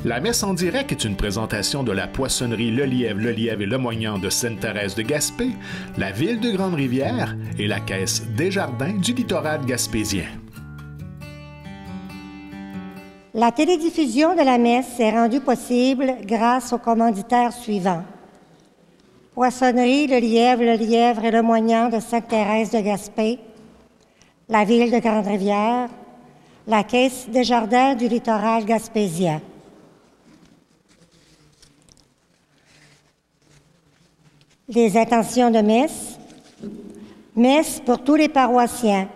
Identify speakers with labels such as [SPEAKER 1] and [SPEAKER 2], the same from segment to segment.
[SPEAKER 1] La messe en direct est une présentation de la poissonnerie Le Lièvre et Le Moignant de Sainte-Thérèse de Gaspé, la ville de Grande-Rivière et la caisse Desjardins du littoral gaspésien.
[SPEAKER 2] La télédiffusion de la messe est rendue possible grâce aux commanditaires suivants. Poissonnerie Le Lièvre et Le Moignant de Sainte-Thérèse de Gaspé, la ville de Grande-Rivière, la caisse Desjardins du littoral gaspésien. Les intentions de messe. Messe pour tous les paroissiens.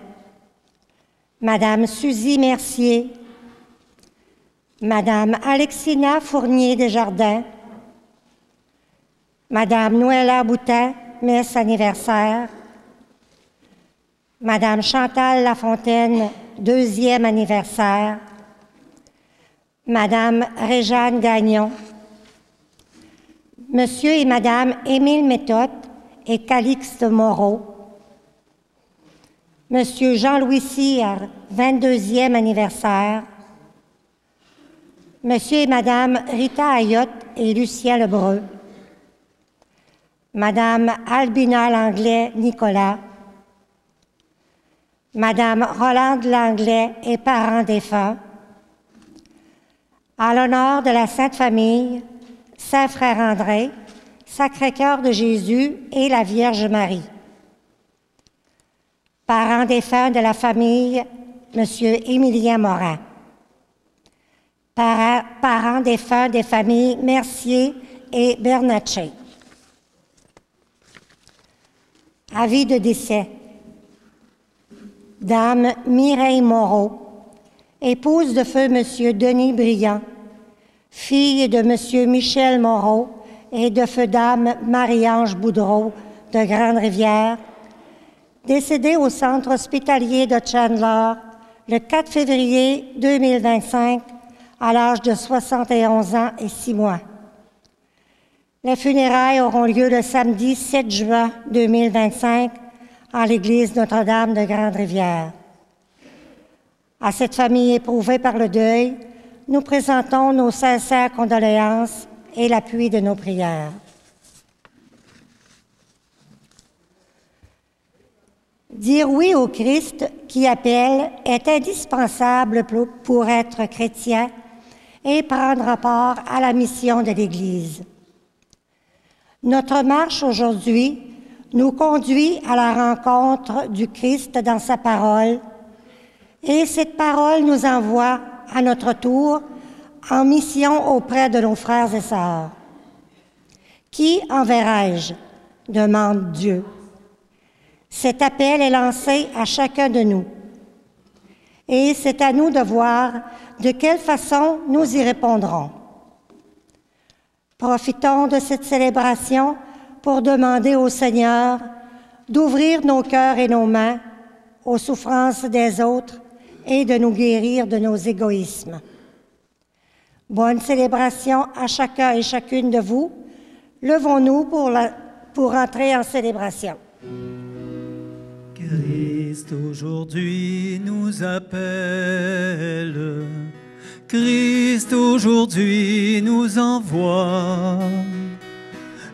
[SPEAKER 2] Madame Suzy Mercier, Madame Alexina Fournier-Desjardins, Madame Noëlla Boutin, messe anniversaire, Madame Chantal Lafontaine, 2e anniversaire, Madame Réjeanne Gagnon, Monsieur et Madame Émile Méthode et Calixte Moreau, Monsieur Jean-Louis Cyr, 22e anniversaire, Monsieur et Madame Rita Ayotte et Lucien Lebreu, Madame Albina Langlais-Nicolas, Madame Rolande Langlais et parents défunts, à l'honneur de la Sainte Famille, Saint-Frère André, Sacré-Cœur de Jésus et la Vierge Marie. Parents défunts de la famille, Monsieur Émilien Morin. Parents défunts des familles Mercier et Bernatchez. Avis de décès. Dame Mireille Moreau, épouse de feu Monsieur Denis Briand, fille de Monsieur Michel Moreau et de feu Dame Marie-Ange Boudreau de Grande-Rivière, décédée au centre hospitalier de Chandler le 4 février 2025 à l'âge de 71 ans et 6 mois. Les funérailles auront lieu le samedi 7 juin 2025 à l'église Notre-Dame de Grande-Rivière. À cette famille éprouvée par le deuil, nous présentons nos sincères condoléances et l'appui de nos prières. Dire oui au Christ qui appelle est indispensable pour être chrétien et prendre part à la mission de l'Église. Notre marche aujourd'hui nous conduit à la rencontre du Christ dans sa parole, et cette parole nous envoie à notre tour en mission auprès de nos frères et sœurs. Qui enverrai-je? Demande Dieu. Cet appel est lancé à chacun de nous. Et c'est à nous de voir de quelle façon nous y répondrons. Profitons de cette célébration pour demander au Seigneur d'ouvrir nos cœurs et nos mains aux souffrances des autres et de nous guérir de nos égoïsmes. Bonne célébration à chacun et chacune de vous. Levons-nous pour entrer en célébration.
[SPEAKER 3] Christ aujourd'hui nous appelle, Christ aujourd'hui nous envoie.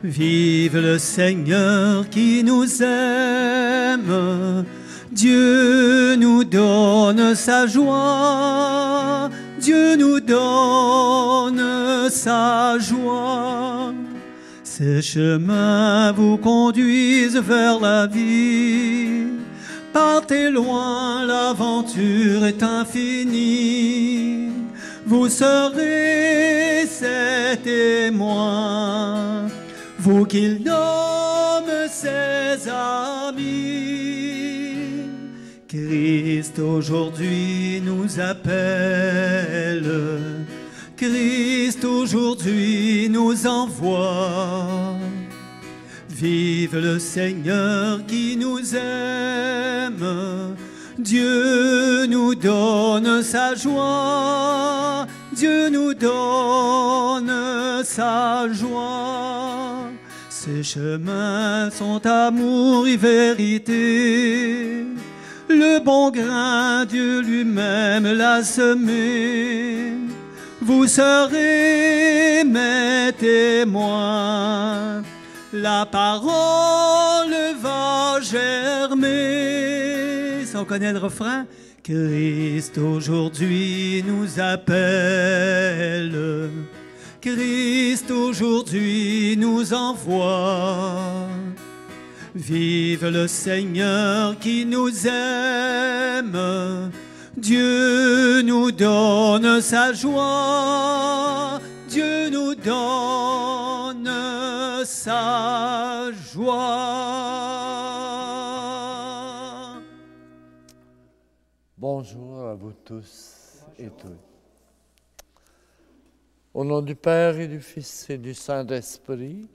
[SPEAKER 3] Vive le Seigneur qui nous aime, Dieu nous donne sa joie, Dieu nous donne sa joie. Ces chemins vous conduisent vers la vie. Partez loin, l'aventure est infinie. Vous serez ses témoins, vous qu'il nomme ses amis. Christ aujourd'hui nous appelle, Christ aujourd'hui nous envoie. Vive le Seigneur qui nous aime, Dieu nous donne sa joie, Dieu nous donne sa joie. Ses chemins sont amour et vérité, le bon grain Dieu lui-même l'a semé. vous serez mes témoins. La parole va germer. Ça, on connaît le refrain. Christ aujourd'hui nous appelle. Christ aujourd'hui nous envoie. Vive le Seigneur qui nous aime. Dieu nous donne sa joie. Dieu nous donne sa joie.
[SPEAKER 4] Bonjour à vous tous et toutes. Au nom du Père et du Fils et du Saint-Esprit,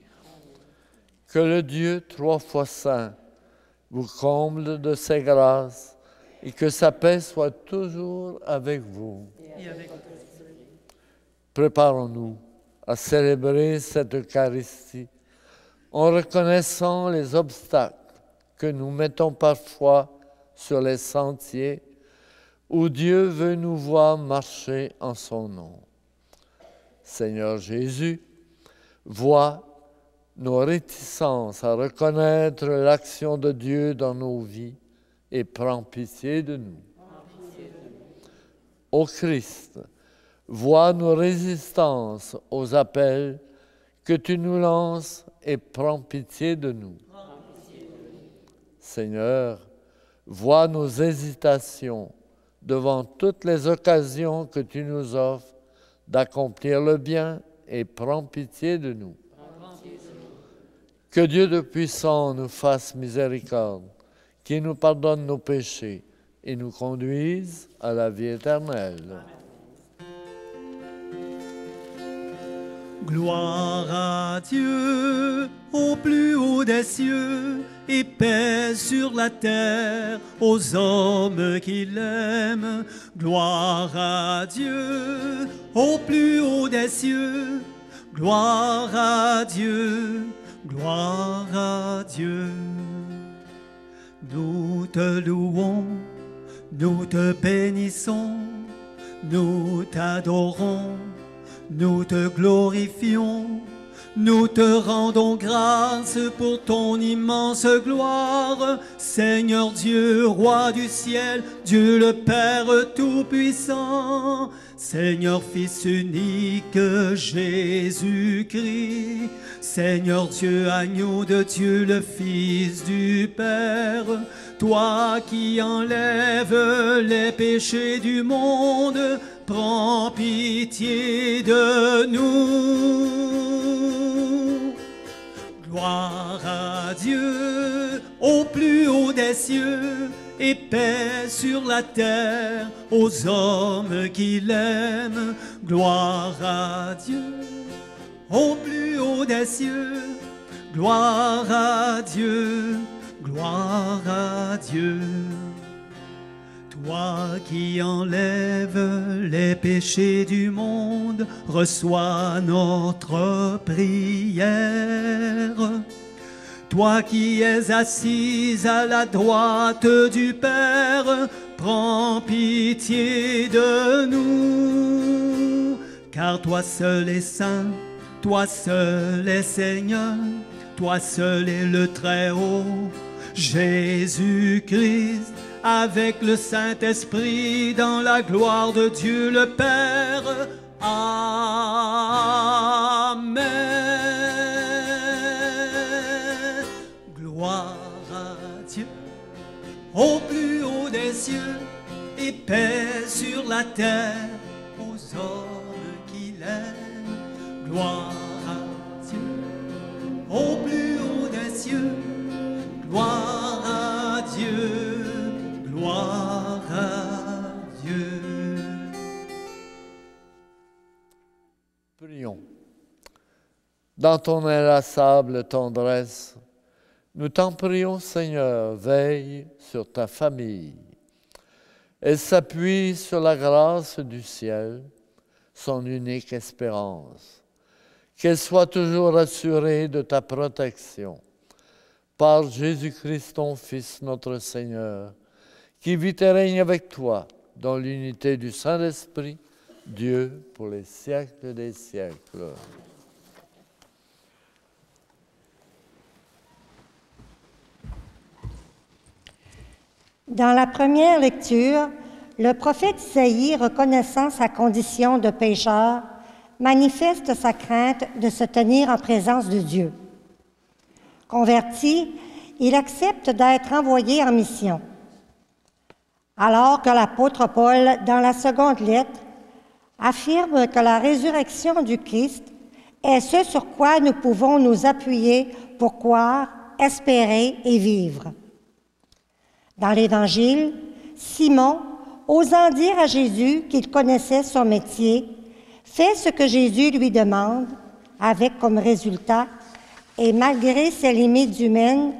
[SPEAKER 4] que le Dieu trois fois saint vous comble de ses grâces et que sa paix soit toujours avec vous. Préparons-nous à célébrer cette Eucharistie en reconnaissant les obstacles que nous mettons parfois sur les sentiers où Dieu veut nous voir marcher en son nom. Seigneur Jésus, vois nos réticences à reconnaître l'action de Dieu dans nos vies et prends pitié de nous. Ô Christ, vois nos résistances aux appels que tu nous lances et prends pitié de nous. Seigneur, vois nos hésitations devant toutes les occasions que tu nous offres d'accomplir le bien et prends pitié de nous. Que Dieu de puissant nous fasse miséricorde, qu'il nous pardonne nos péchés et nous conduise à la vie éternelle.
[SPEAKER 3] Gloire à Dieu au plus haut des cieux et paix sur la terre aux hommes qui l'aiment. Gloire à Dieu au plus haut des cieux. Gloire à Dieu, gloire à Dieu. Nous te louons, nous te bénissons, nous t'adorons. Nous te glorifions, nous te rendons grâce pour ton immense gloire. Seigneur Dieu, roi du ciel, Dieu le Père tout-puissant. Seigneur Fils unique, Jésus-Christ. Seigneur Dieu, agneau de Dieu, le Fils du Père. Toi qui enlèves les péchés du monde, prends pitié de nous. Gloire à Dieu au plus haut des cieux et paix sur la terre aux hommes qui l'aiment. Gloire à Dieu au plus haut des cieux. Gloire à Dieu, gloire à Dieu. Toi qui enlèves les péchés du monde, reçois notre prière. Toi qui es assise à la droite du Père, prends pitié de nous. Car toi seul est saint, toi seul est Seigneur, toi seul est le Très-Haut, Jésus-Christ, avec le Saint-Esprit dans la gloire de Dieu le Père. Amen. Gloire à Dieu au plus haut des cieux et paix sur la terre aux hommes qui l'aiment. Gloire à Dieu au plus haut des cieux. Gloire à Dieu. Gloire à Dieu.
[SPEAKER 4] Prions. Dans ton inlassable tendresse, nous t'en prions, Seigneur, veille sur ta famille. Elle s'appuie sur la grâce du ciel, son unique espérance. Qu'elle soit toujours assurée de ta protection. Par Jésus-Christ, ton Fils, notre Seigneur, qui vit et règne avec toi dans l'unité du Saint-Esprit, Dieu pour les siècles des siècles.
[SPEAKER 2] Dans la première lecture, le prophète Isaïe, reconnaissant sa condition de pécheur, manifeste sa crainte de se tenir en présence de Dieu. Converti, il accepte d'être envoyé en mission. Alors que l'apôtre Paul, dans la seconde lettre, affirme que la résurrection du Christ est ce sur quoi nous pouvons nous appuyer pour croire, espérer et vivre. Dans l'Évangile, Simon, osant dire à Jésus qu'il connaissait son métier, fait ce que Jésus lui demande, avec comme résultat, et malgré ses limites humaines,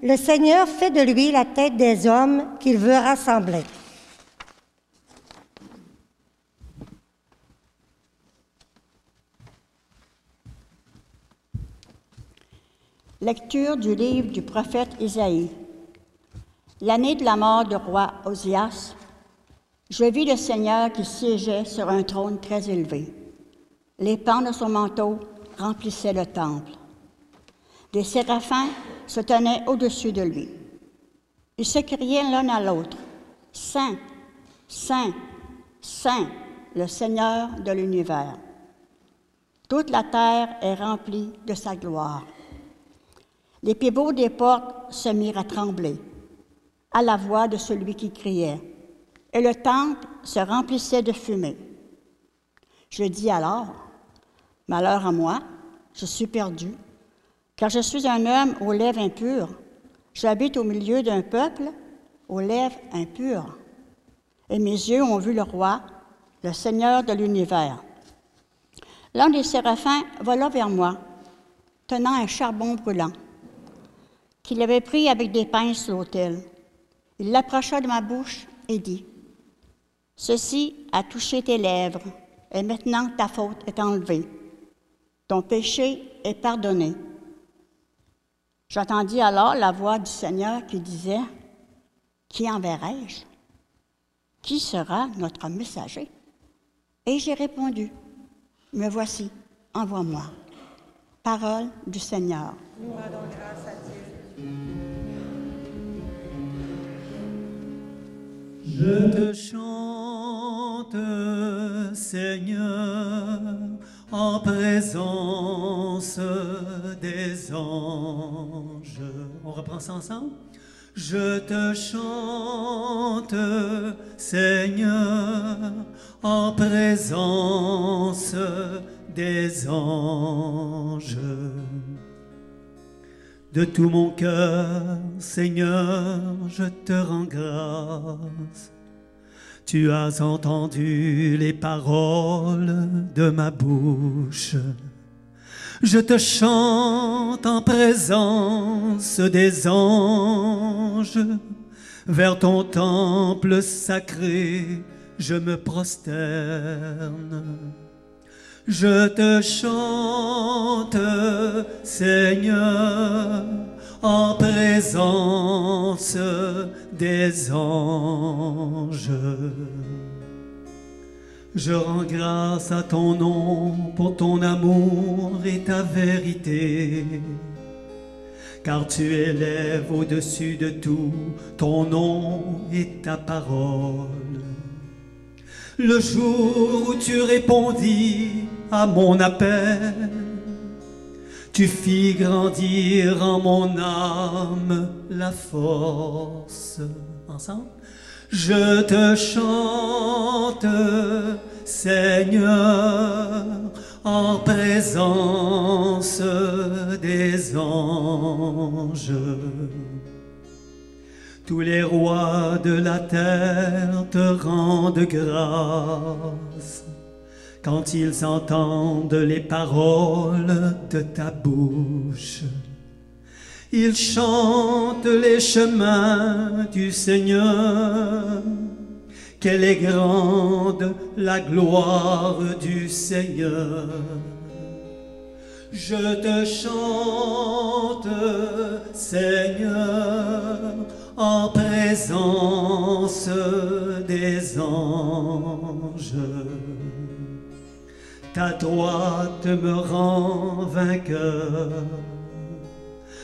[SPEAKER 2] le Seigneur fait de lui la tête des hommes qu'il veut rassembler.
[SPEAKER 5] Lecture du livre du prophète Isaïe. L'année de la mort du roi Osias, je vis le Seigneur qui siégeait sur un trône très élevé. Les pans de son manteau remplissaient le temple. Des séraphins se tenaient au-dessus de lui. Ils se criaient l'un à l'autre, « Saint, Saint, Saint, le Seigneur de l'univers. Toute la terre est remplie de sa gloire. » Les pivots des portes se mirent à trembler à la voix de celui qui criait, et le temple se remplissait de fumée. Je dis alors, « Malheur à moi, je suis perdu, car je suis un homme aux lèvres impures. J'habite au milieu d'un peuple aux lèvres impures. Et mes yeux ont vu le roi, le Seigneur de l'univers. » L'un des séraphins vola vers moi, tenant un charbon brûlant, qu'il avait pris avec des pinces l'autel. Il l'approcha de ma bouche et dit, « Ceci a touché tes lèvres, et maintenant ta faute est enlevée. Ton péché est pardonné. » J'entendis alors la voix du Seigneur qui disait, « Qui enverrai-je? Qui sera notre messager? » Et j'ai répondu, « Me voici, envoie-moi. » Parole du Seigneur.
[SPEAKER 2] Nous rendons grâce à Dieu.
[SPEAKER 3] Je te chante, Seigneur, en présence des anges. On reprend ça ensemble? Je te chante, Seigneur, en présence des anges. De tout mon cœur, Seigneur, je te rends grâce. Tu as entendu les paroles de ma bouche. Je te chante en présence des anges. Vers ton temple sacré, je me prosterne. Je te chante, Seigneur, en présence des anges. Je rends grâce à ton nom pour ton amour et ta vérité, car tu élèves au-dessus de tout ton nom et ta parole. Le jour où tu répondis à mon appel, tu fis grandir en mon âme la force. Ensemble? Je te chante, Seigneur, en présence des anges. Tous les rois de la terre te rendent grâce quand ils entendent les paroles de ta bouche. Ils chantent les chemins du Seigneur. Quelle est grande la gloire du Seigneur. Je te chante, Seigneur, en présence des anges. Ta droite me rend vainqueur.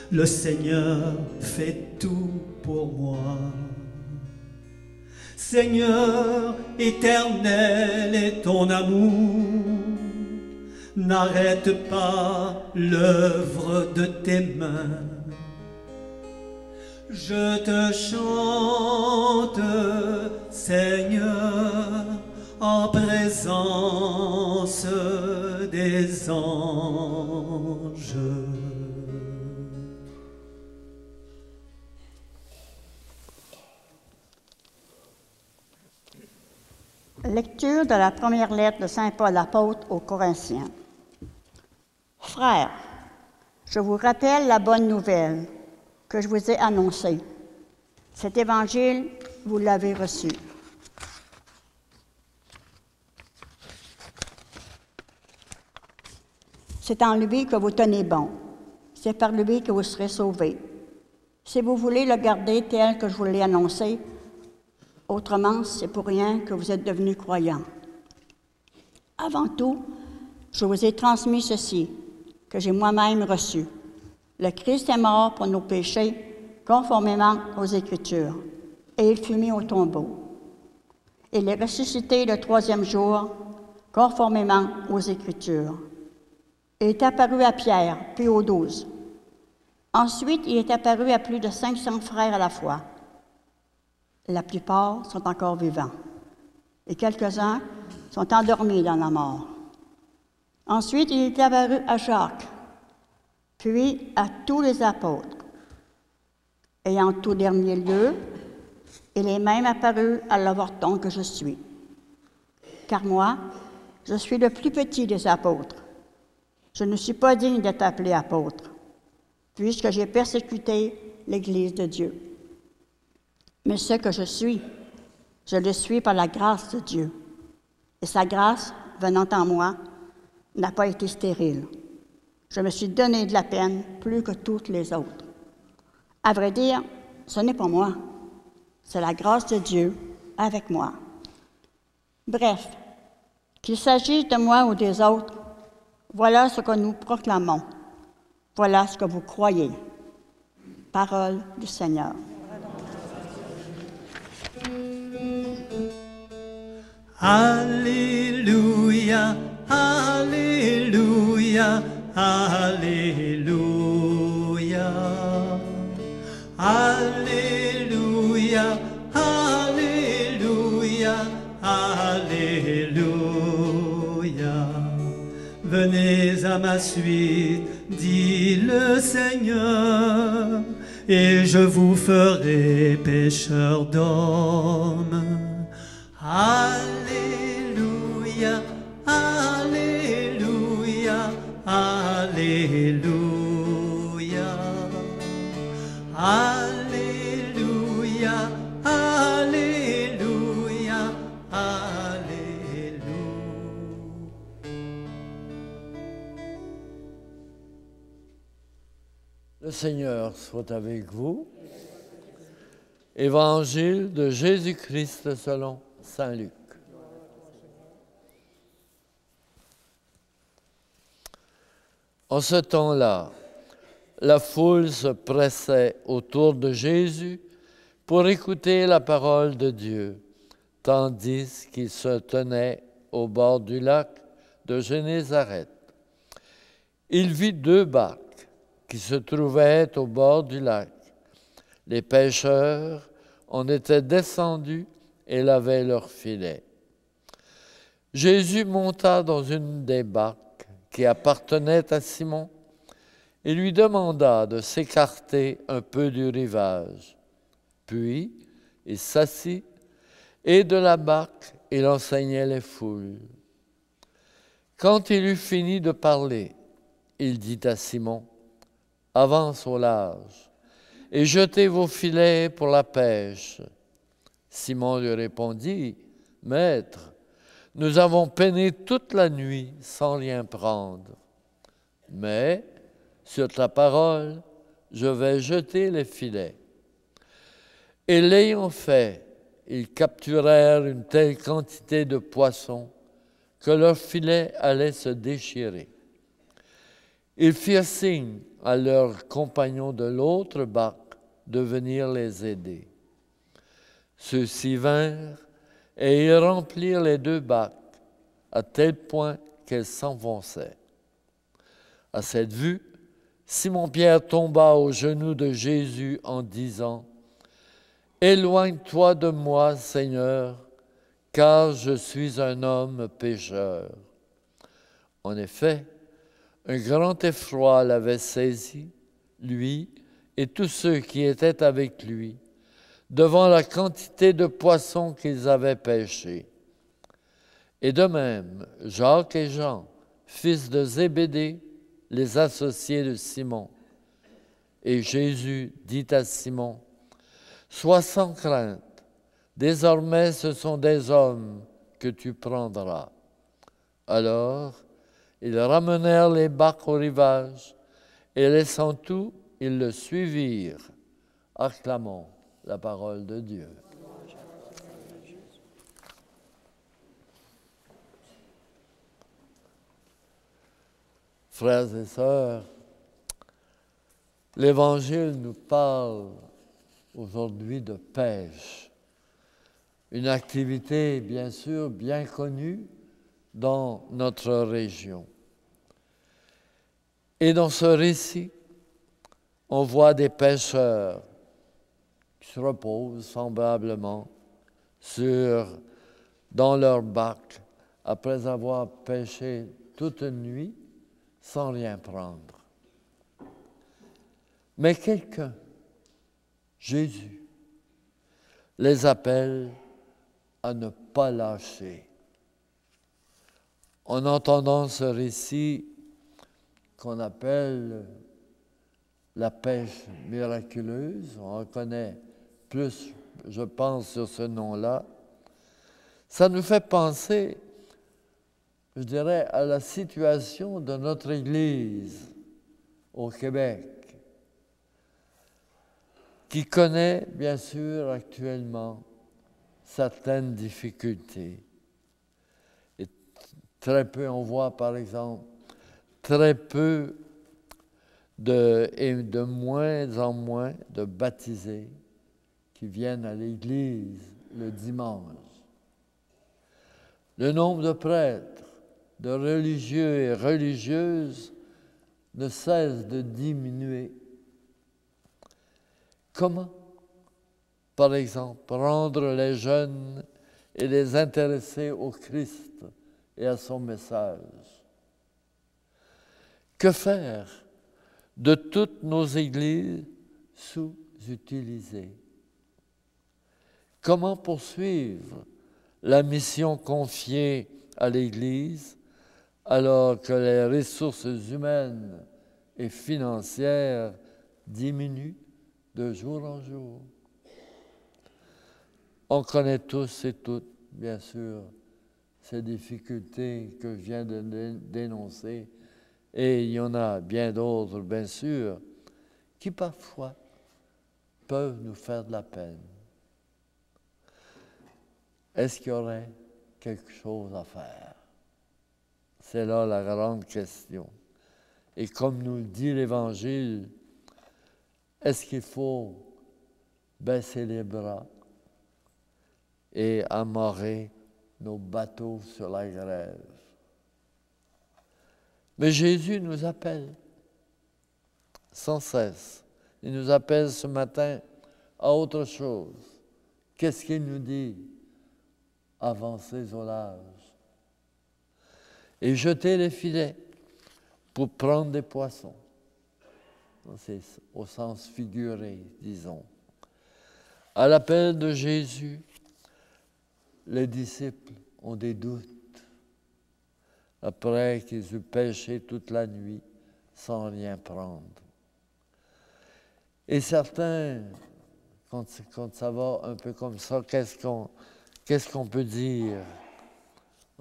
[SPEAKER 3] Le Seigneur fait tout pour moi. Seigneur éternel est ton amour. N'arrête pas l'œuvre de tes mains. Je te chante, Seigneur, en présence des anges.
[SPEAKER 5] Lecture de la première lettre de Saint Paul apôtre aux Corinthiens. Frères, je vous rappelle la bonne nouvelle que je vous ai annoncée. Cet évangile, vous l'avez reçu. C'est en lui que vous tenez bon. C'est par lui que vous serez sauvés. Si vous voulez le garder tel que je vous l'ai annoncé, autrement, c'est pour rien que vous êtes devenus croyants. Avant tout, je vous ai transmis ceci, que j'ai moi-même reçu. Le Christ est mort pour nos péchés, conformément aux Écritures, et il fut mis au tombeau. Il est ressuscité le troisième jour, conformément aux Écritures. Il est apparu à Pierre, puis aux 12. Ensuite, il est apparu à plus de 500 frères à la fois. La plupart sont encore vivants, et quelques-uns sont endormis dans la mort. Ensuite, il est apparu à Jacques, puis à tous les apôtres. Et en tout dernier lieu, il est même apparu à l'avorton que je suis. Car moi, je suis le plus petit des apôtres. Je ne suis pas digne d'être appelé apôtre, puisque j'ai persécuté l'Église de Dieu. Mais ce que je le suis par la grâce de Dieu. Et sa grâce, venant en moi, n'a pas été stérile. Je me suis donné de la peine plus que toutes les autres. À vrai dire, ce n'est pas moi, c'est la grâce de Dieu avec moi. Bref, qu'il s'agisse de moi ou des autres, voilà ce que nous proclamons. Voilà ce que vous croyez. Parole du Seigneur.
[SPEAKER 3] Alléluia, Alléluia, Alléluia. Alléluia, Alléluia, Alléluia. Venez à ma suite, dit le Seigneur, et je vous ferai pécheurs d'hommes. Alléluia, Alléluia, Alléluia. Alléluia, Alléluia, Alléluia.
[SPEAKER 4] Le Seigneur soit avec vous. Évangile de Jésus-Christ selon Saint Luc. En ce temps-là, la foule se pressait autour de Jésus pour écouter la parole de Dieu, tandis qu'il se tenait au bord du lac de Génézareth. Il vit 2 barques qui se trouvaient au bord du lac. Les pêcheurs en étaient descendus et lavaient leurs filets. Jésus monta dans une des barques qui appartenait à Simon et lui demanda de s'écarter un peu du rivage. Puis il s'assit et de la barque il enseignait les foules. Quand il eut fini de parler, il dit à Simon, « Avance au large et jetez vos filets pour la pêche. » Simon lui répondit, « Maître, nous avons peiné toute la nuit sans rien prendre. Mais, sur ta parole, je vais jeter les filets. » Et l'ayant fait, ils capturèrent une telle quantité de poissons que leur filet allait se déchirer. Ils firent signe à leurs compagnons de l'autre barque de venir les aider. Ceux-ci vinrent et ils remplirent les 2 barques à tel point qu'elles s'enfonçaient. À cette vue, Simon-Pierre tomba aux genoux de Jésus en disant « Éloigne-toi de moi, Seigneur, car je suis un homme pécheur. » En effet, un grand effroi l'avait saisi, lui et tous ceux qui étaient avec lui, devant la quantité de poissons qu'ils avaient pêchés. Et de même, Jacques et Jean, fils de Zébédée, les associés de Simon. Et Jésus dit à Simon, « Sois sans crainte, désormais ce sont des hommes que tu prendras. » Alors, ils ramenèrent les barques au rivage, et laissant tout, ils le suivirent. Acclamons la parole de Dieu. Frères et sœurs, l'Évangile nous parle aujourd'hui de pêche, une activité bien sûr bien connue dans notre région. Et dans ce récit, on voit des pêcheurs qui se reposent semblablement dans leur barque après avoir pêché toute une nuit sans rien prendre. Mais quelqu'un, Jésus, les appelle à ne pas lâcher. En entendant ce récit qu'on appelle la pêche miraculeuse, on en connaît plus, je pense, sur ce nom-là, ça nous fait penser, je dirais, à la situation de notre Église au Québec, qui connaît, bien sûr, actuellement certaines difficultés. Et très peu, on voit par exemple, très peu et de moins en moins de baptisés qui viennent à l'Église le dimanche. Le nombre de prêtres, de religieux et religieuses ne cesse de diminuer. Comment, par exemple, rendre les jeunes et les intéresser au Christ et à son message? Que faire de toutes nos églises sous-utilisées? Comment poursuivre la mission confiée à l'Église alors que les ressources humaines et financières diminuent de jour en jour? On connaît tous et toutes, bien sûr, ces difficultés que je viens de dénoncer, et il y en a bien d'autres, bien sûr, qui parfois peuvent nous faire de la peine. Est-ce qu'il y aurait quelque chose à faire? C'est là la grande question. Et comme nous le dit l'Évangile, est-ce qu'il faut baisser les bras et amarrer nos bateaux sur la grève? Mais Jésus nous appelle sans cesse. Il nous appelle ce matin à autre chose. Qu'est-ce qu'il nous dit? Avancez au large et jetez les filets pour prendre des poissons. C'est au sens figuré, disons. À l'appel de Jésus, les disciples ont des doutes après qu'ils eurent pêché toute la nuit sans rien prendre. Et certains, quand ça va un peu comme ça, qu'est-ce qu'on peut dire?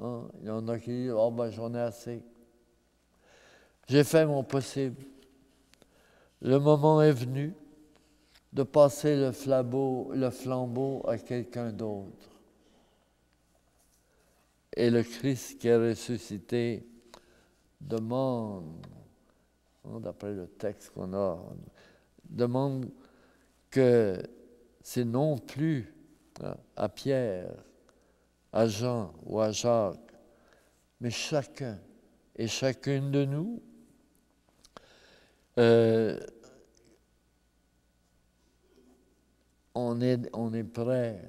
[SPEAKER 4] Hein? Il y en a qui disent « Oh, ben j'en ai assez. J'ai fait mon possible. Le moment est venu de passer le flambeau à quelqu'un d'autre. » Et le Christ qui est ressuscité demande, d'après le texte qu'on a, demande que c'est non plus à Pierre, à Jean ou à Jacques, mais chacun et chacune de nous, on est prêt,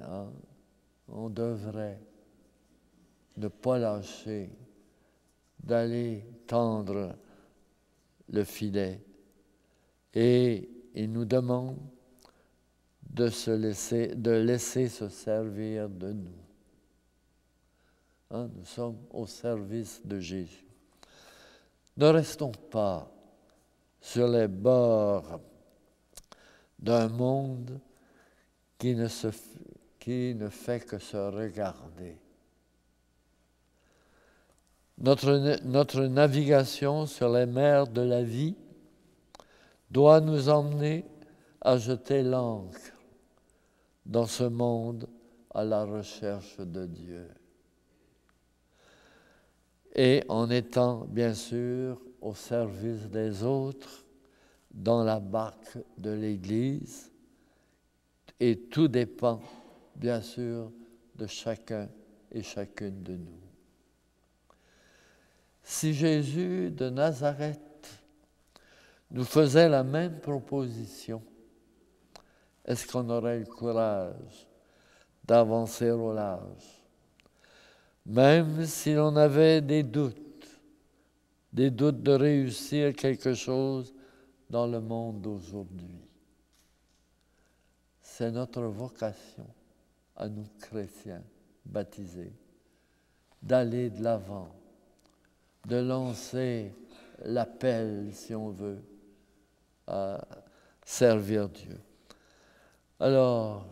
[SPEAKER 4] on devrait ne pas lâcher, d'aller tendre le filet. Et il nous demande de laisser se servir de nous. Nous sommes au service de Jésus. Ne restons pas sur les bords d'un monde qui ne fait que se regarder. Notre navigation sur les mers de la vie doit nous emmener à jeter l'ancre dans ce monde à la recherche de Dieu. Et en étant, bien sûr, au service des autres, dans la barque de l'Église, et tout dépend, bien sûr, de chacun et chacune de nous. Si Jésus de Nazareth nous faisait la même proposition, est-ce qu'on aurait le courage d'avancer au large? Même si l'on avait des doutes de réussir quelque chose dans le monde d'aujourd'hui. C'est notre vocation à nous chrétiens baptisés d'aller de l'avant, de lancer l'appel, si on veut, à servir Dieu. Alors,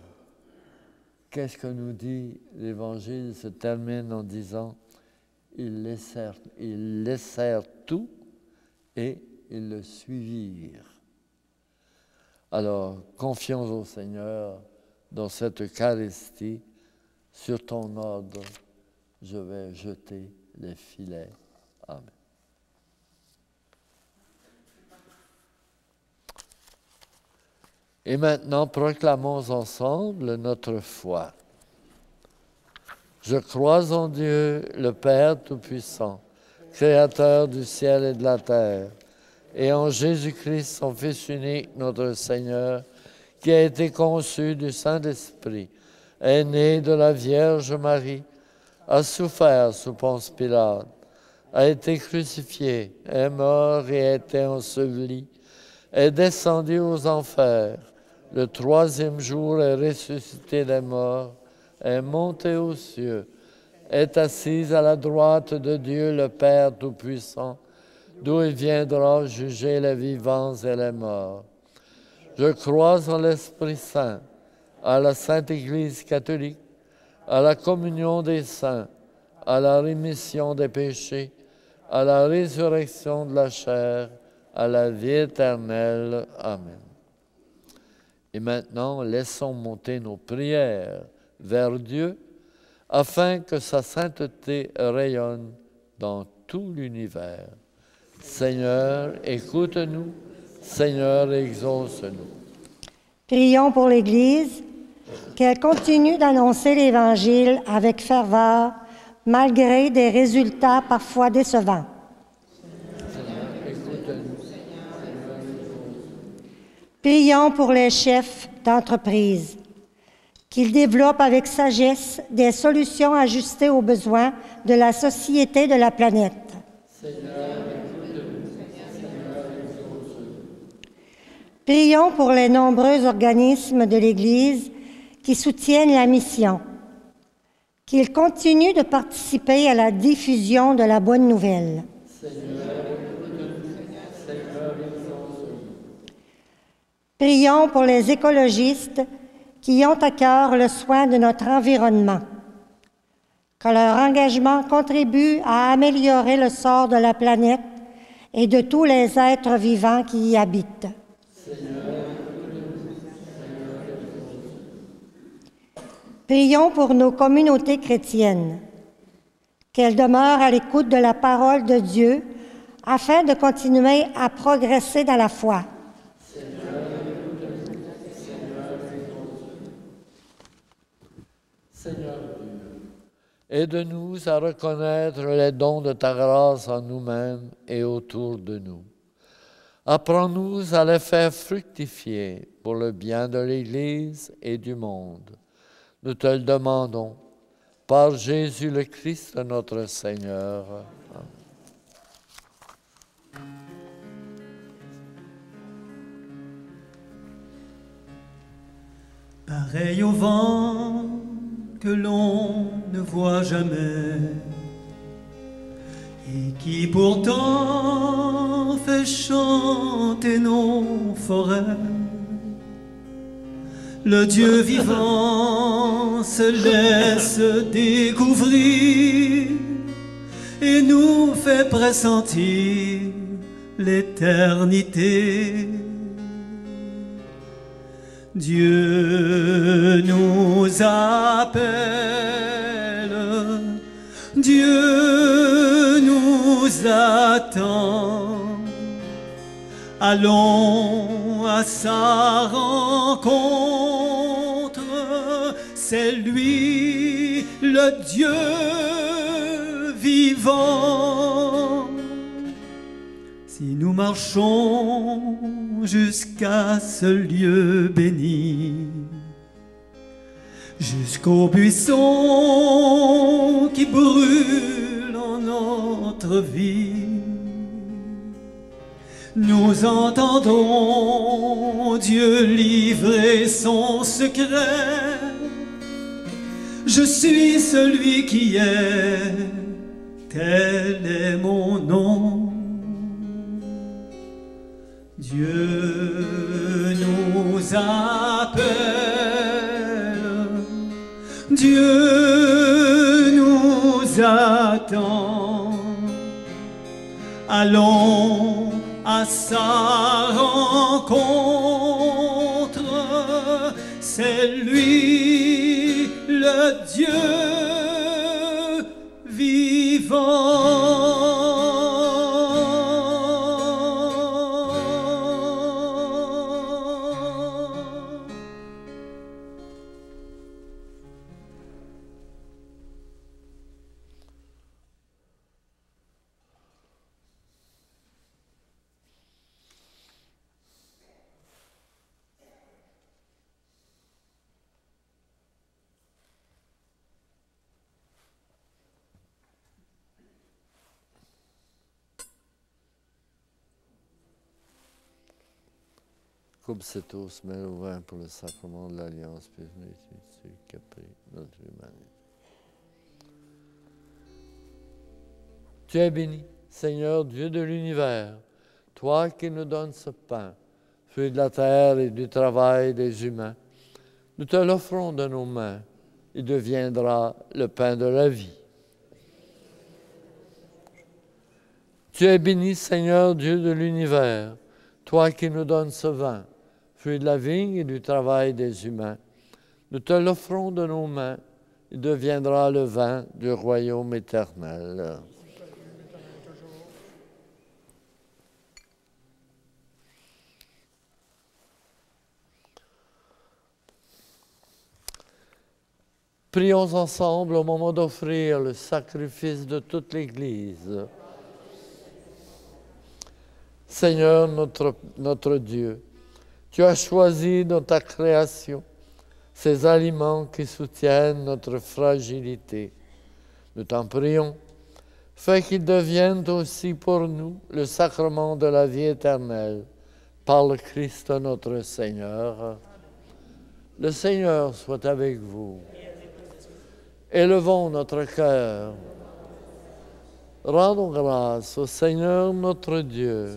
[SPEAKER 4] qu'est-ce que nous dit l'Évangile? Se termine en disant « Ils laissèrent tout et ils le suivirent ». Alors, confions au Seigneur dans cette Eucharistie. Sur ton ordre, je vais jeter les filets. Amen. Et maintenant, proclamons ensemble notre foi. Je crois en Dieu, le Père Tout-Puissant, Créateur du ciel et de la terre, et en Jésus-Christ, son Fils unique, notre Seigneur, qui a été conçu du Saint-Esprit, est né de la Vierge Marie, a souffert sous Ponce Pilate, a été crucifié, est mort et a été enseveli, est descendu aux enfers, le troisième jour est ressuscité des morts, est monté aux cieux, est assis à la droite de Dieu le Père Tout-Puissant, d'où il viendra juger les vivants et les morts. Je crois en l'Esprit Saint, à la Sainte Église catholique, à la communion des saints, à la rémission des péchés, à la résurrection de la chair, à la vie éternelle. Amen. Et maintenant, laissons monter nos prières vers Dieu, afin que sa sainteté rayonne dans tout l'univers. Seigneur, écoute-nous. Seigneur, exauce-nous.
[SPEAKER 2] Prions pour l'Église, qu'elle continue d'annoncer l'Évangile avec ferveur, malgré des résultats parfois décevants. Prions pour les chefs d'entreprise, qu'ils développent avec sagesse des solutions ajustées aux besoins de la société de la planète. Prions pour les nombreux organismes de l'Église qui soutiennent la mission, qu'ils continuent de participer à la diffusion de la bonne nouvelle. Prions pour les écologistes qui ont à cœur le soin de notre environnement, que leur engagement contribue à améliorer le sort de la planète et de tous les êtres vivants qui y habitent. Prions pour nos communautés chrétiennes, qu'elle demeure à l'écoute de la parole de Dieu afin de continuer à progresser dans la foi.
[SPEAKER 4] Seigneur Dieu, aide-nous à reconnaître les dons de ta grâce en nous-mêmes et autour de nous. Apprends-nous à les faire fructifier pour le bien de l'Église et du monde. Nous te le demandons par Jésus le Christ, notre Seigneur.
[SPEAKER 3] Pareil au vent que l'on ne voit jamais et qui pourtant fait chanter nos forêts. Le Dieu vivant se laisse découvrir et nous fait pressentir l'éternité. Dieu nous appelle, Dieu nous attend. Allons à sa rencontre, c'est lui le Dieu vivant. Si nous marchons jusqu'à ce lieu béni, jusqu'au buisson qui brûle en notre vie, nous entendons Dieu livrer son secret. Je suis celui qui est, tel est mon nom. Dieu nous appelle, Dieu nous attend. Allons à sa rencontre, c'est lui le Dieu vivant.
[SPEAKER 4] Coupe cette eau se mêle au vin pour le sacrement de l'Alliance, puis Jésus qui a pris notre humanité. Tu es béni, Seigneur Dieu de l'univers, toi qui nous donnes ce pain, fruit de la terre et du travail des humains. Nous te l'offrons de nos mains, il deviendra le pain de la vie. Tu es béni, Seigneur Dieu de l'univers, toi qui nous donnes ce vin, fruit de la vigne et du travail des humains. Nous te l'offrons de nos mains, il deviendra le vin du royaume éternel. Prions ensemble au moment d'offrir le sacrifice de toute l'Église. Seigneur notre Dieu, tu as choisi dans ta création ces aliments qui soutiennent notre fragilité. Nous t'en prions, fais qu'ils deviennent aussi pour nous le sacrement de la vie éternelle, par le Christ notre Seigneur. Le Seigneur soit avec vous. Élevons notre cœur. Rendons grâce au Seigneur notre Dieu.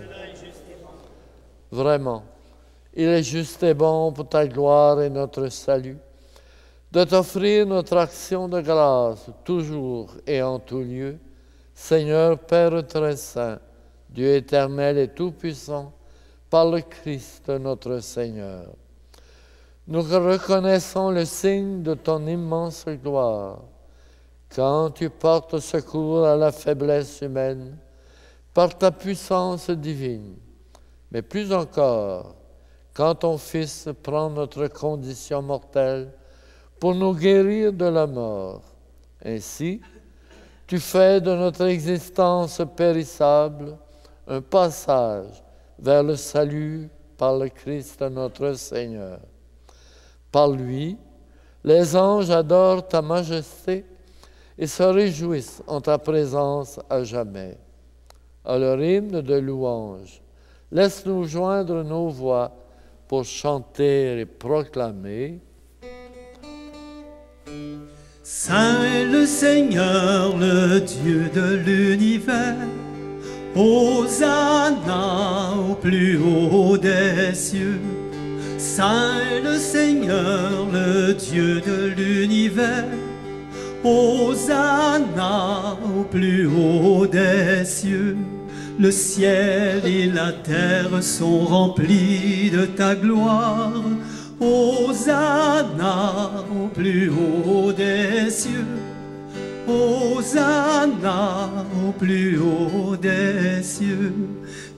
[SPEAKER 4] Vraiment, il est juste et bon pour ta gloire et notre salut, de t'offrir notre action de grâce toujours et en tout lieu, Seigneur Père très saint, Dieu éternel et tout-puissant, par le Christ notre Seigneur. Nous reconnaissons le signe de ton immense gloire, quand tu portes secours à la faiblesse humaine par ta puissance divine, mais plus encore, quand ton Fils prend notre condition mortelle pour nous guérir de la mort. Ainsi, tu fais de notre existence périssable un passage vers le salut par le Christ notre Seigneur. Par lui, les anges adorent ta majesté et se réjouissent en ta présence à jamais. À leur hymne de louange, laisse-nous joindre nos voix pour chanter et proclamer.
[SPEAKER 3] Saint est le Seigneur, le Dieu de l'univers. Hosanna au plus haut des cieux. Saint est le Seigneur, le Dieu de l'univers. Hosanna au plus haut des cieux. Le ciel et la terre sont remplis de ta gloire. Hosanna au plus haut des cieux. Hosanna au plus haut des cieux.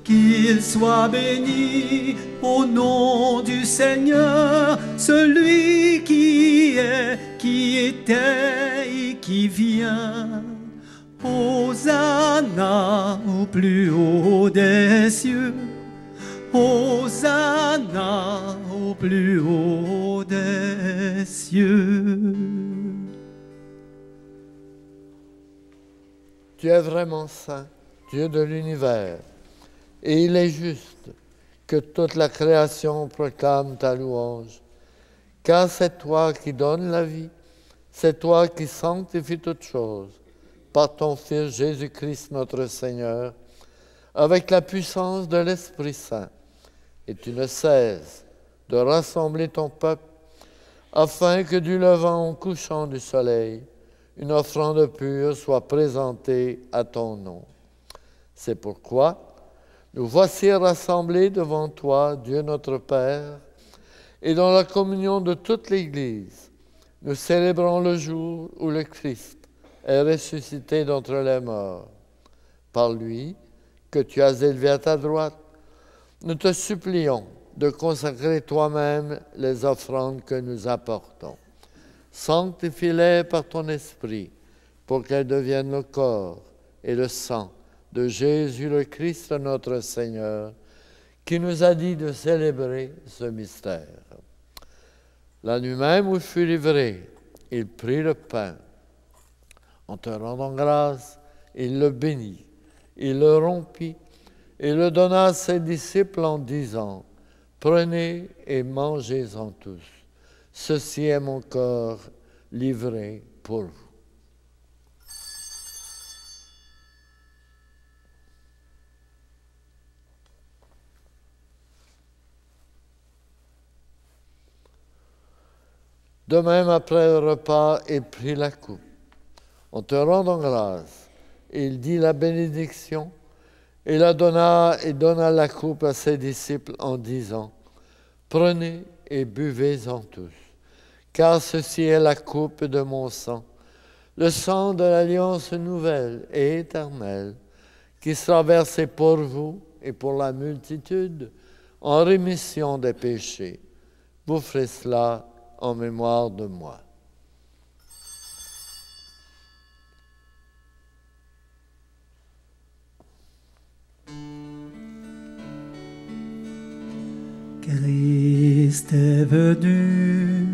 [SPEAKER 3] Qu'il soit béni au nom du Seigneur, celui qui est, qui était et qui vient. Hosanna au plus haut des cieux. Hosanna au plus haut des cieux.
[SPEAKER 4] Tu es vraiment saint, Dieu de l'univers, et il est juste que toute la création proclame ta louange, car c'est toi qui donnes la vie, c'est toi qui sanctifies toutes choses, par ton Fils Jésus-Christ notre Seigneur, avec la puissance de l'Esprit Saint. Et tu ne cesses de rassembler ton peuple, afin que du levant au couchant du soleil, une offrande pure soit présentée à ton nom. C'est pourquoi nous voici rassemblés devant toi, Dieu notre Père, et dans la communion de toute l'Église, nous célébrons le jour où le Christ est ressuscité d'entre les morts. Par lui, que tu as élevé à ta droite, nous te supplions de consacrer toi-même les offrandes que nous apportons. Sanctifie-les par ton esprit, pour qu'elles deviennent le corps et le sang de Jésus le Christ notre Seigneur, qui nous a dit de célébrer ce mystère. La nuit même où il fut livré, il prit le pain. En te rendant grâce, il le bénit, il le rompit et le donna à ses disciples en disant, « Prenez et mangez-en tous. Ceci est mon corps livré pour vous. » De même, après le repas, il prit la coupe. En te rendant grâce, il dit la bénédiction et la donna et donna la coupe à ses disciples en disant, « Prenez et buvez-en tous, car ceci est la coupe de mon sang, le sang de l'alliance nouvelle et éternelle, qui sera versé pour vous et pour la multitude en rémission des péchés. Vous ferez cela en mémoire de moi. »
[SPEAKER 3] Christ est venu,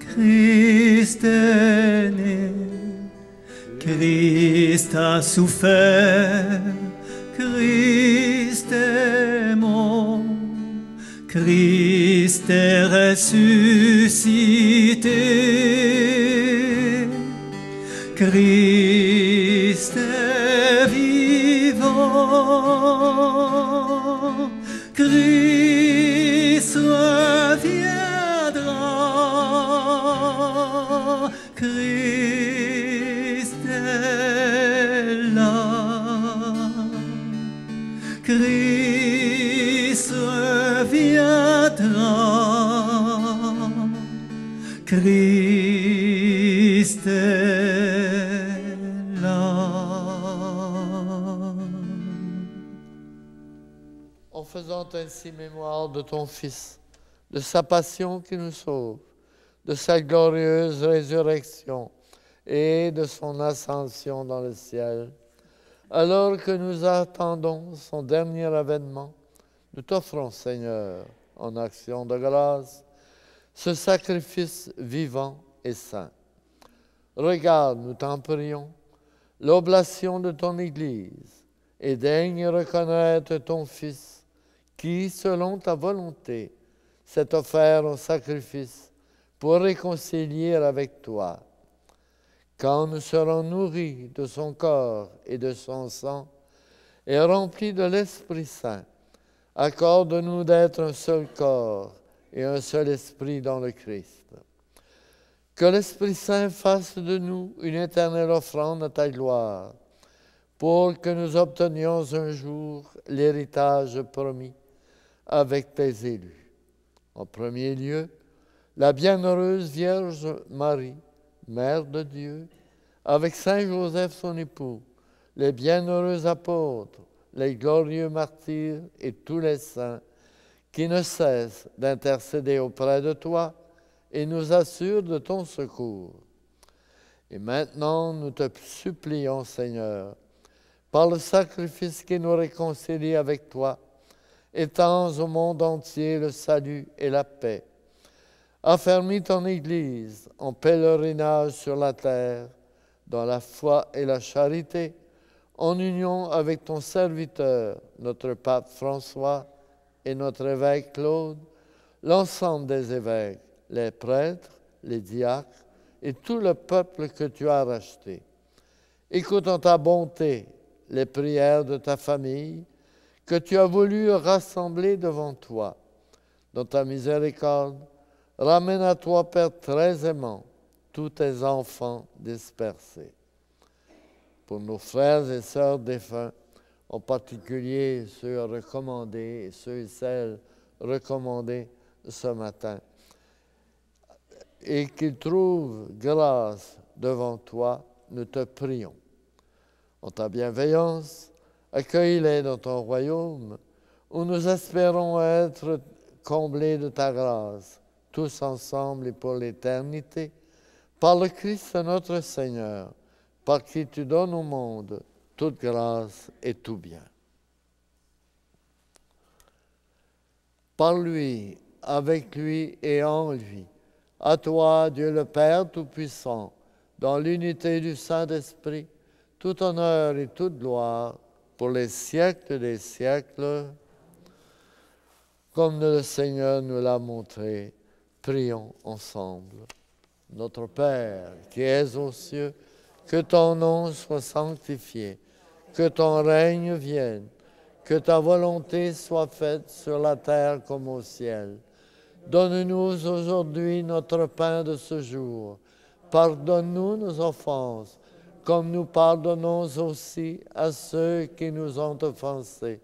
[SPEAKER 3] Christ est né, Christ a souffert, Christ est mort, Christ est ressuscité, Christ est vivant, Christ reviendra, Christ est là, Christ reviendra, Christ est
[SPEAKER 4] en faisant ainsi mémoire de ton Fils, de sa passion qui nous sauve, de sa glorieuse résurrection et de son ascension dans le ciel. Alors que nous attendons son dernier avènement, nous t'offrons, Seigneur, en action de grâce, ce sacrifice vivant et saint. Regarde, nous t'en prions, l'oblation de ton Église, et daigne reconnaître ton Fils, qui, selon ta volonté, s'est offert en sacrifice pour réconcilier avec toi. Quand nous serons nourris de son corps et de son sang, et remplis de l'Esprit Saint, accorde-nous d'être un seul corps et un seul esprit dans le Christ. Que l'Esprit Saint fasse de nous une éternelle offrande à ta gloire, pour que nous obtenions un jour l'héritage promis avec tes élus. En premier lieu, la bienheureuse Vierge Marie, Mère de Dieu, avec Saint Joseph son époux, les bienheureux apôtres, les glorieux martyrs et tous les saints qui ne cessent d'intercéder auprès de toi et nous assurent de ton secours. Et maintenant, nous te supplions, Seigneur, par le sacrifice qui nous réconcilie avec toi, étends au monde entier le salut et la paix. Affermis ton Église en pèlerinage sur la terre, dans la foi et la charité, en union avec ton serviteur, notre pape François et notre évêque Claude, l'ensemble des évêques, les prêtres, les diacres et tout le peuple que tu as racheté. Écoute en ta bonté les prières de ta famille que tu as voulu rassembler devant toi. Dans ta miséricorde, ramène à toi, Père très aimant, tous tes enfants dispersés. Pour nos frères et sœurs défunts, en particulier ceux recommandés et ceux et celles recommandés ce matin, et qu'ils trouvent grâce devant toi, nous te prions. En ta bienveillance, accueille-les dans ton royaume, où nous espérons être comblés de ta grâce, tous ensemble et pour l'éternité, par le Christ notre Seigneur, par qui tu donnes au monde toute grâce et tout bien. Par lui, avec lui et en lui, à toi, Dieu le Père Tout-Puissant, dans l'unité du Saint-Esprit, tout honneur et toute gloire pour les siècles des siècles. Comme le Seigneur nous l'a montré, prions ensemble. Notre Père, qui es aux cieux, que ton nom soit sanctifié, que ton règne vienne, que ta volonté soit faite sur la terre comme au ciel. Donne-nous aujourd'hui notre pain de ce jour. Pardonne-nous nos offenses, comme nous pardonnons aussi à ceux qui nous ont offensés.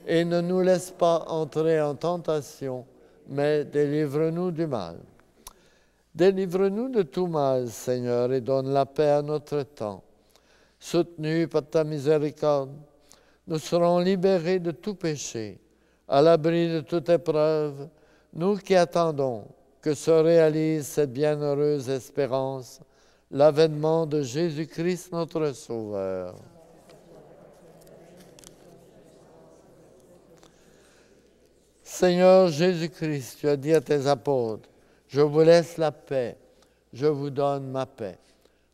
[SPEAKER 4] Et ne nous laisse pas entrer en tentation, mais délivre-nous du mal. Délivre-nous de tout mal, Seigneur, et donne la paix à notre temps. Soutenus par ta miséricorde, nous serons libérés de tout péché, à l'abri de toute épreuve, nous qui attendons que se réalise cette bienheureuse espérance, l'avènement de Jésus-Christ notre Sauveur. Seigneur Jésus-Christ, tu as dit à tes apôtres, je vous laisse la paix, je vous donne ma paix.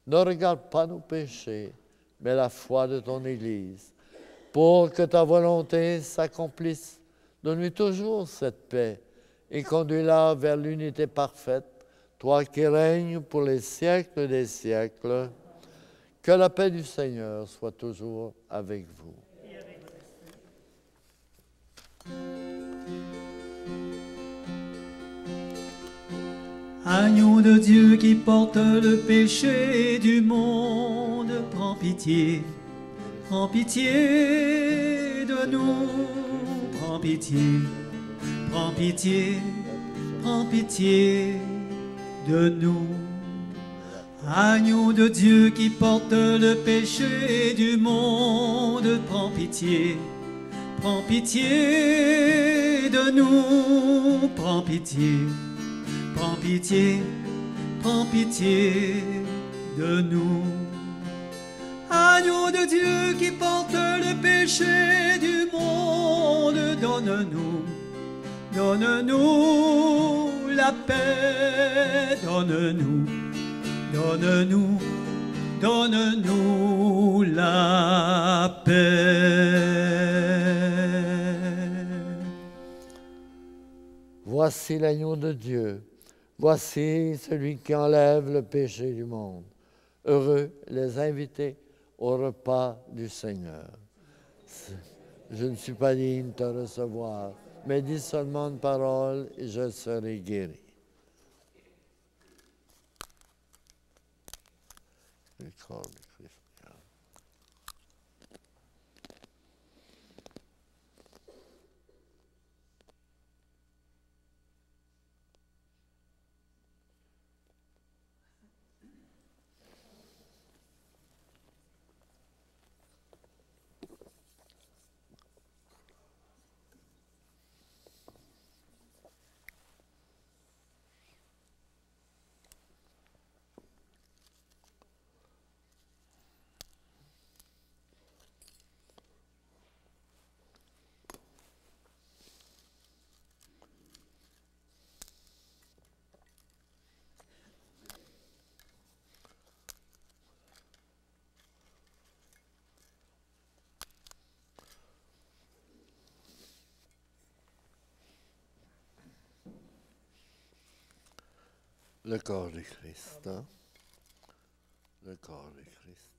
[SPEAKER 4] Ne regarde pas nos péchés, mais la foi de ton Église. Pour que ta volonté s'accomplisse, donne-lui toujours cette paix et conduis-la vers l'unité parfaite, toi qui règnes pour les siècles des siècles. Que la paix du Seigneur soit toujours avec vous.
[SPEAKER 3] Agneau de Dieu qui porte le péché du monde, prends pitié de nous, prends pitié, prends pitié, prends pitié de nous. Agneau de Dieu qui porte le péché du monde, prends pitié Prends pitié de nous, prends pitié, prends pitié, prends pitié de nous. Agneau de Dieu qui porte le péché du monde, donne-nous, donne-nous la paix, donne-nous, donne-nous, donne-nous la paix.
[SPEAKER 4] Voici l'agneau de Dieu, voici celui qui enlève le péché du monde. Heureux les invités au repas du Seigneur. Je ne suis pas digne de te recevoir, mais dis seulement une parole et je serai guéri. Le corps du Christ. Le corps du Christ. Le corps du Christ.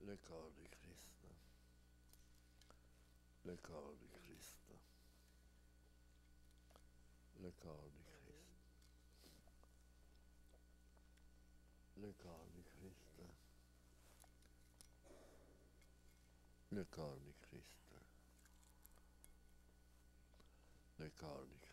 [SPEAKER 4] Le corps du Christ. Le corps du Christ. Le corps du Christ. Le corps du Christ. Le corps du Christ. Le corps du Christ.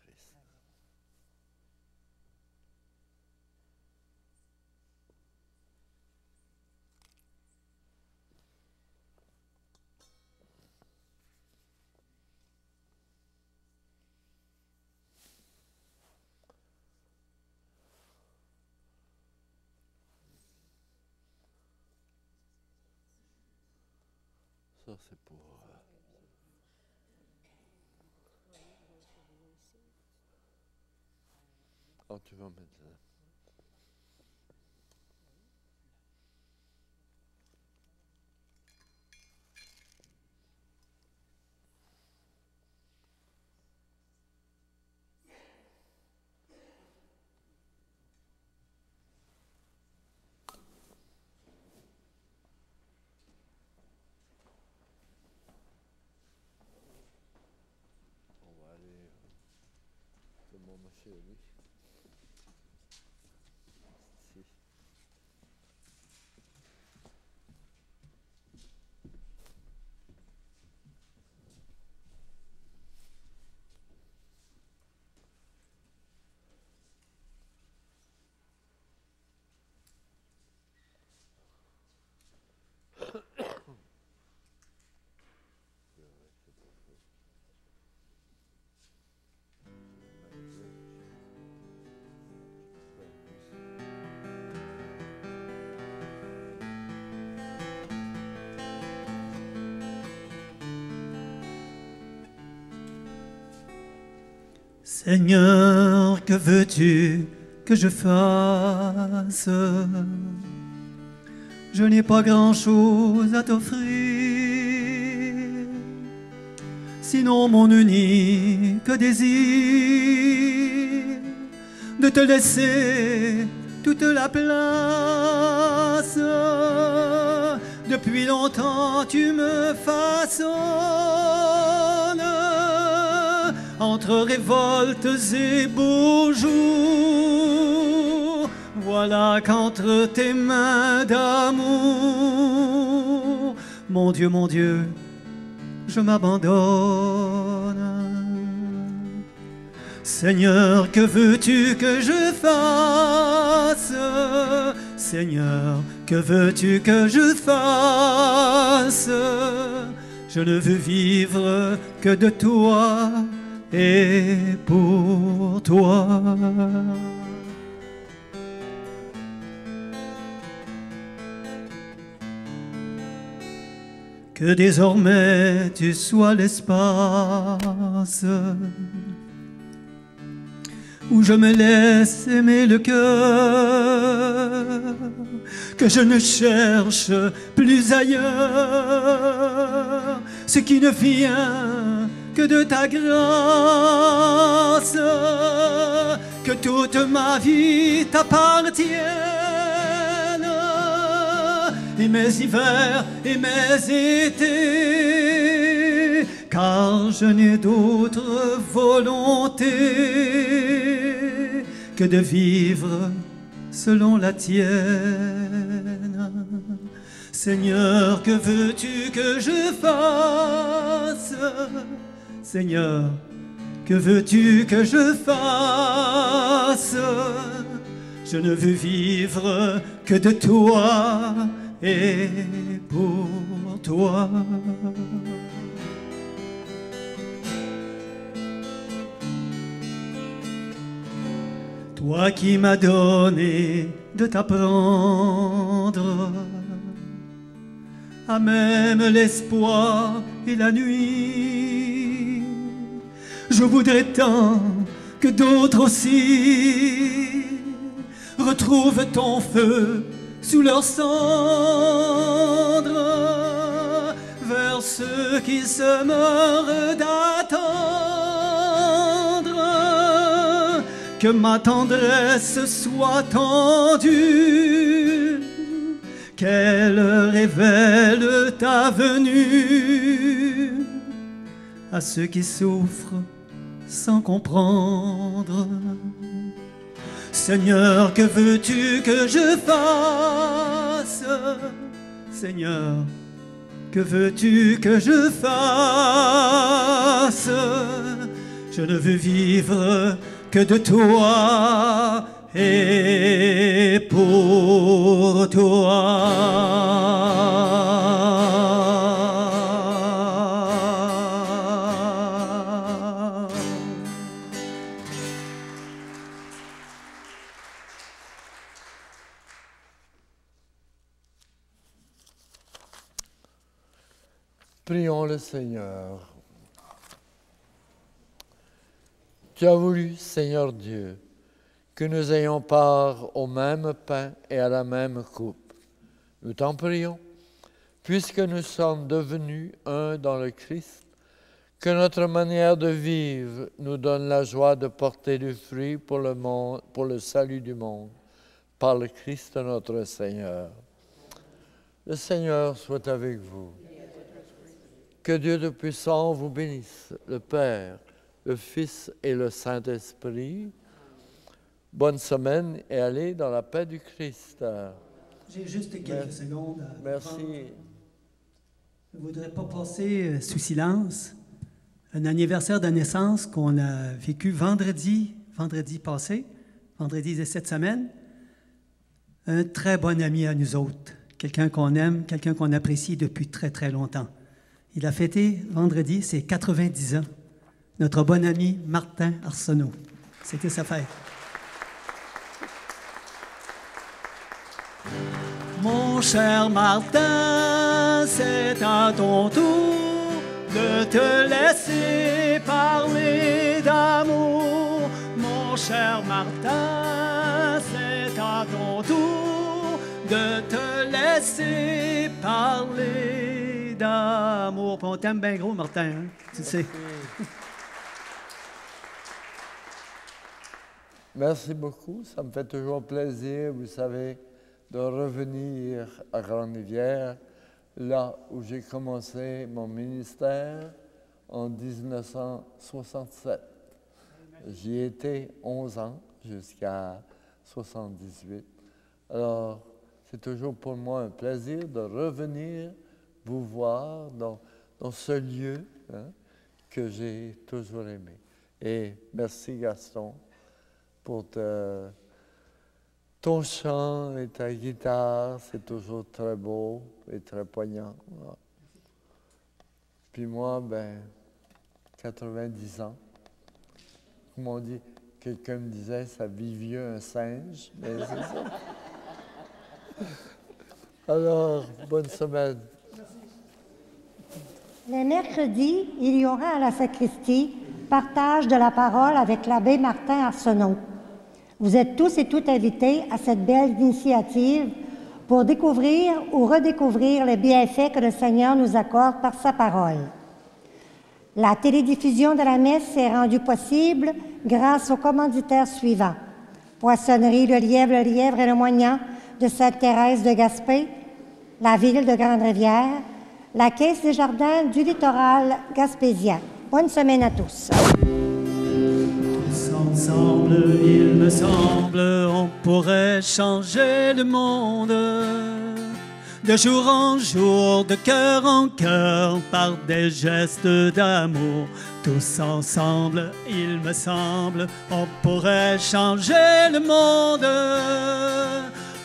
[SPEAKER 4] Ça, c'est pour... Oh, tu vas mettre ça. Ma chérie. Si.
[SPEAKER 3] Seigneur, que veux-tu que je fasse? Je n'ai pas grand-chose à t'offrir, sinon mon unique désir de te laisser toute la place. Depuis longtemps tu me façonnes entre révoltes et beaux jours. Voilà qu'entre tes mains d'amour, mon Dieu, je m'abandonne. Seigneur, que veux-tu que je fasse? Seigneur, que veux-tu que je fasse? Je ne veux vivre que de toi et pour toi. Que désormais tu sois l'espace où je me laisse aimer le cœur, que je ne cherche plus ailleurs ce qui ne vient que de ta grâce, que toute ma vie t'appartienne, et mes hivers et mes étés, car je n'ai d'autre volonté que de vivre selon la tienne. Seigneur, que veux-tu que je fasse? Seigneur, que veux-tu que je fasse? Je ne veux vivre que de toi et pour toi. Toi qui m'as donné de t'apprendre à même l'espoir et la nuit, je voudrais tant que d'autres aussi retrouvent ton feu sous leurs cendres, vers ceux qui se meurent d'attendre, que ma tendresse soit tendue, qu'elle révèle ta venue à ceux qui souffrent sans comprendre. Seigneur, que veux-tu que je fasse? Seigneur, que veux-tu que je fasse? Je ne veux vivre que de toi et pour toi.
[SPEAKER 4] Prions le Seigneur. Tu as voulu, Seigneur Dieu, que nous ayons part au même pain et à la même coupe. Nous t'en prions, puisque nous sommes devenus un dans le Christ, que notre manière de vivre nous donne la joie de porter du fruit pour le monde, pour le salut du monde, par le Christ notre Seigneur. Le Seigneur soit avec vous. Que Dieu Tout-Puissant vous bénisse, le Père, le Fils et le Saint-Esprit. Bonne semaine et allez dans la paix du Christ.
[SPEAKER 3] J'ai juste quelques secondes.
[SPEAKER 4] Merci.
[SPEAKER 3] Je ne voudrais pas passer sous silence un anniversaire de naissance qu'on a vécu vendredi passé, vendredi de cette semaine. Un très bon ami à nous autres, quelqu'un qu'on aime, quelqu'un qu'on apprécie depuis très, très longtemps. Il a fêté vendredi ses 90 ans. Notre bon ami Martin Arsenault. C'était sa fête. Mon cher Martin, c'est à ton tour de te laisser parler d'amour. Mon cher Martin, c'est à ton tour de te laisser parler d'amour. On t'aime bien gros, Martin, hein? Tu sais.
[SPEAKER 4] Merci beaucoup. Ça me fait toujours plaisir, vous savez, de revenir à Grande-Rivière, là où j'ai commencé mon ministère en 1967. J'y étais 11 ans jusqu'à 78. Alors, c'est toujours pour moi un plaisir de revenir vous voir dans ce lieu, hein, que j'ai toujours aimé. Et merci Gaston pour ton chant et ta guitare, c'est toujours très beau et très poignant. Puis moi, ben, 90 ans. Comme on dit, quelqu'un me disait, ça vit vieux un singe. Mais c'est ça. Alors, bonne semaine.
[SPEAKER 2] Le mercredi, il y aura à la sacristie partage de la parole avec l'abbé Martin Arsenault. Vous êtes tous et toutes invités à cette belle initiative pour découvrir ou redécouvrir les bienfaits que le Seigneur nous accorde par sa parole. La télédiffusion de la messe est rendue possible grâce aux commanditaires suivants. Poissonnerie Le Lièvre et le Moignant de Sainte-Thérèse de Gaspé, la ville de Grande-Rivière, la Caisse des Jardins du littoral gaspésien. Bonne semaine à tous.
[SPEAKER 3] Tous ensemble, il me semble, on pourrait changer le monde. De jour en jour, de cœur en cœur, par des gestes d'amour. Tous ensemble, il me semble, on pourrait changer le monde.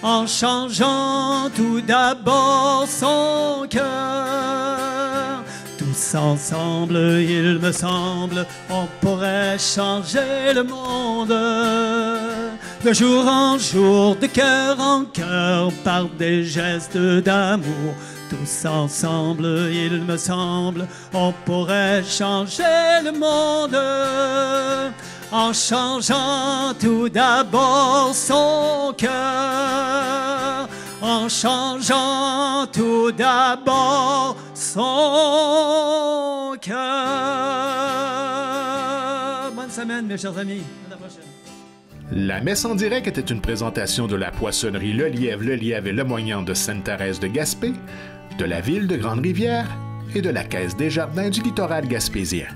[SPEAKER 3] En changeant tout d'abord son cœur. Tous ensemble, il me semble, on pourrait changer le monde. De jour en jour, de cœur en cœur, par des gestes d'amour. Tous ensemble, il me semble, on pourrait changer le monde. En changeant tout d'abord son cœur. En changeant tout d'abord son cœur. Bonne semaine, mes chers amis. À la prochaine.
[SPEAKER 1] La messe en direct était une présentation de la poissonnerie Le Lièvre et le Moignant de Sainte-Thérèse de Gaspé, de la ville de Grande-Rivière et de la Caisse des Jardins du littoral gaspésien.